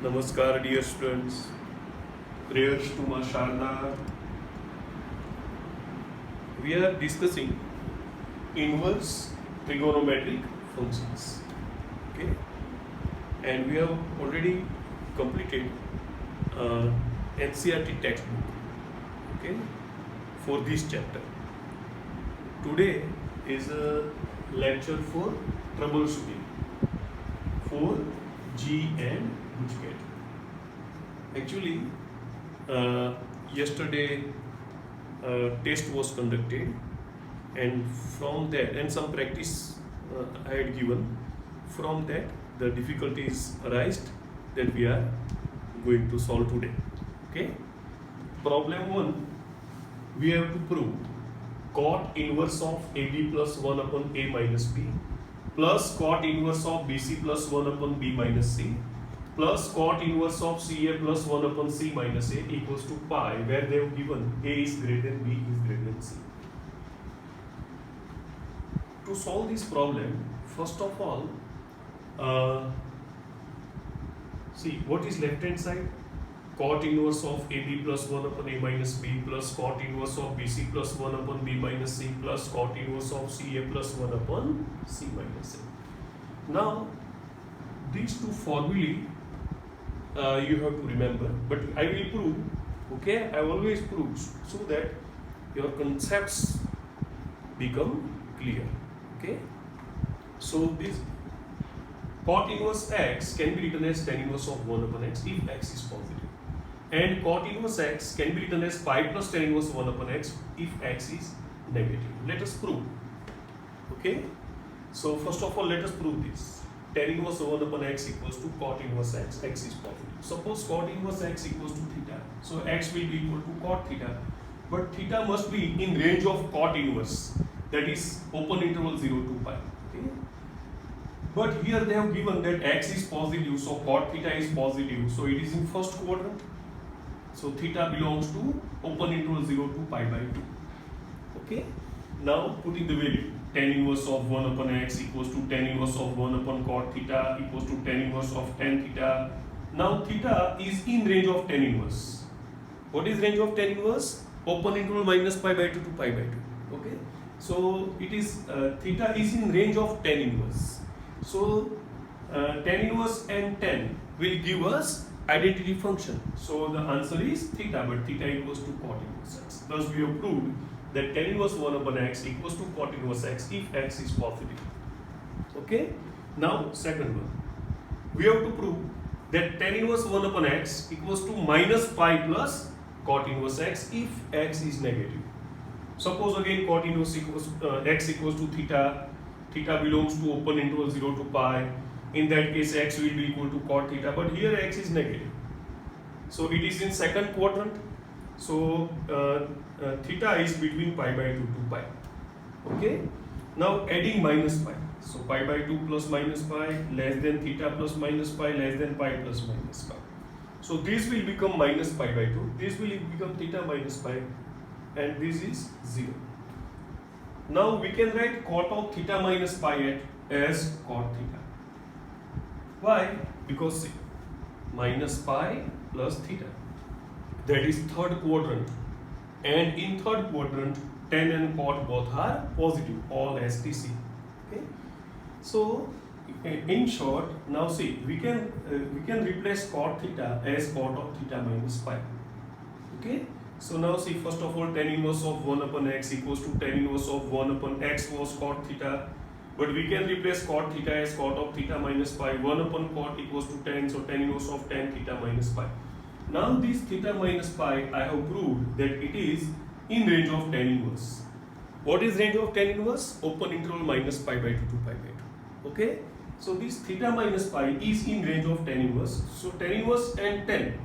Namaskar, dear students. Prayers to Ma Sharda. We are discussing inverse trigonometric functions. Okay, and we have already completed NCERT textbook. Okay, for this chapter. Today is a lecture for troubleshooting for G and Bootcat. Actually, yesterday test was conducted, and from that, and some practice I had given. From that, the difficulties arised that we are going to solve today. Okay. Problem 1, we have to prove cot inverse of AB plus 1 upon A minus B plus cot inverse of BC plus 1 upon B minus C plus cot inverse of CA plus 1 upon C minus A equals to pi, where they have given A is greater than B is greater than C. To solve this problem, first of all, see what is left hand side. Cot inverse of AB plus 1 upon A minus B plus cot inverse of BC plus 1 upon B minus C plus cot inverse of CA plus 1 upon C minus A. Now, these two formulae you have to remember, but I will prove, okay, I always prove so that your concepts become clear, okay. So this cot inverse x can be written as tan inverse of 1 upon x if x is positive, and cot inverse x can be written as pi plus tan inverse 1 upon x if x is negative. Let us prove, okay. So first of all, let us prove this. Tan inverse 1 upon x equals to cot inverse x, x is positive. Suppose cot inverse x equals to theta, so x will be equal to cot theta, but theta must be in range of cot inverse, that is open interval 0 to pi, okay. But here they have given that x is positive, so cot theta is positive, so it is in first quadrant, so theta belongs to open interval 0 to pi by 2, okay. Now putting the value, tan inverse of 1 upon x equals to tan inverse of 1 upon cot theta equals to tan inverse of tan theta. Now theta is in range of tan inverse. What is range of tan inverse? Open interval minus pi by 2 to pi by 2. Okay. So it is theta is in range of tan inverse. So tan inverse and tan will give us identity function. So the answer is theta, but theta equals to cot inverse x. Thus we have proved that tan inverse 1 upon x equals to cot inverse x if x is positive. Okay. Now second one, we have to prove that tan inverse 1 upon x equals to minus pi plus cot inverse x if x is negative. Suppose again cot inverse equals x equals to theta, theta belongs to open interval 0 to pi. In that case, x will be equal to cot theta, but here x is negative. So it is in second quadrant. So theta is between pi by 2 to pi. Okay. Now adding minus pi. So pi by 2 plus minus pi less than theta plus minus pi less than pi plus minus pi. So this will become minus pi by 2. This will become theta minus pi, and this is 0. Now we can write cot of theta minus pi as cot theta. Why? Because see, minus pi plus theta, that is third quadrant, and in third quadrant tan and cot both are positive, all STC. Okay. So in short, now see, we can replace cot theta as cot of theta minus pi. Okay. So now see, first of all, tan inverse of 1 upon x equals to tan inverse of 1 upon x was cot theta, but we can replace cot theta as cot of theta minus pi. 1 upon cot equals to tan, so tan inverse of tan theta minus pi. Now this theta minus pi, I have proved that it is in range of tan inverse. What is range of tan inverse? Open interval minus pi by 2 to pi by 2. Okay. So this theta minus pi is in range of tan inverse. So tan inverse and tan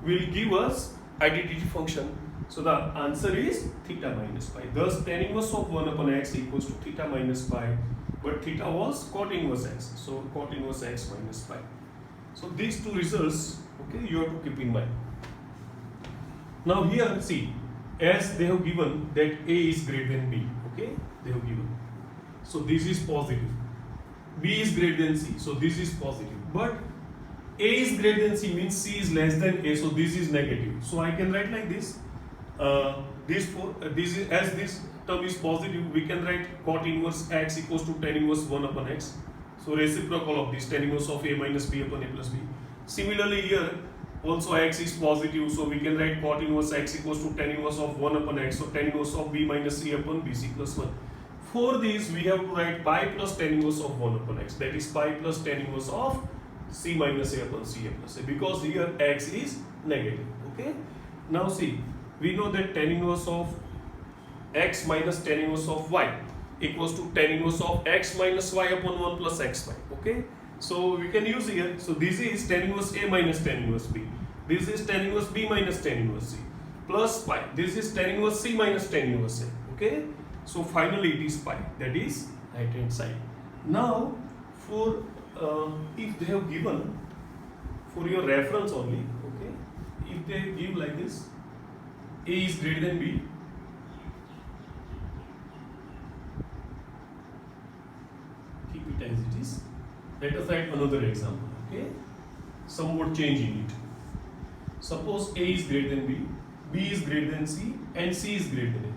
will give us identity function. So the answer is theta minus pi. Thus tan inverse of 1 upon x equals to theta minus pi, but theta was cot inverse x. So cot inverse x minus pi. So these two results, okay, you have to keep in mind. Now here see, as they have given that A is greater than B, okay, they have given. So this is positive. B is greater than C, so this is positive. But A is greater than C means C is less than A, so this is negative. So I can write like this. This is, as this term is positive, we can write cot inverse x equals to tan inverse 1 upon x. So reciprocal of this, tan inverse of A minus B upon A plus B. Similarly here also x is positive, so we can write cot inverse x equals to tan inverse of 1 upon x, so tan inverse of B minus C upon BC plus 1. For this we have to write pi plus tan inverse of 1 upon x, that is pi plus tan inverse of C minus A upon C A plus A, because here x is negative. Okay. Now see, we know that tan inverse of x minus tan inverse of y equals to tan inverse of x minus y upon 1 plus xy. Okay. So we can use here. So this is tan inverse A minus tan inverse B. This is tan inverse B minus tan inverse C plus pi. This is tan inverse C minus tan inverse A. Okay. So finally it is pi. That is right hand side. Now for if they have given, for your reference only, okay, if they give like this, A is greater than B, keep it as it is. Let us write another example, okay, somewhat change in it. Suppose A is greater than B, B is greater than C, and C is greater than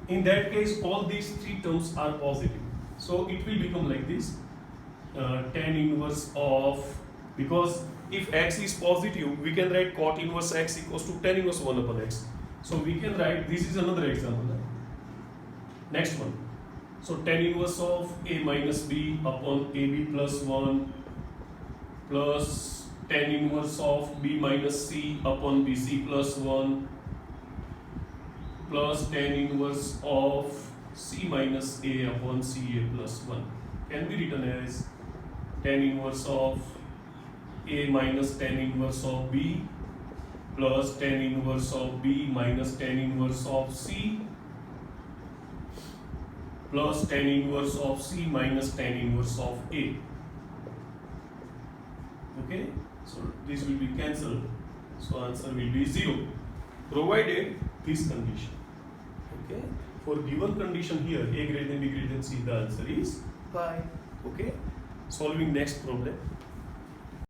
A. In that case, all these three terms are positive. So it will become like this. Tan inverse of, because if x is positive, we can write cot inverse x equals to tan inverse 1 upon x. So we can write, this is another example. Next one. So tan inverse of A minus B upon AB plus 1 plus tan inverse of B minus C upon BC plus 1 plus tan inverse of C minus A upon CA plus 1 can be written as tan inverse of A minus tan inverse of B plus tan inverse of B minus tan inverse of C plus tan inverse of C minus tan inverse of A. Okay, so this will be cancelled. So answer will be 0, provided this condition. Okay, for given condition here, A greater than B greater than C, the answer is pi. Okay, solving next problem.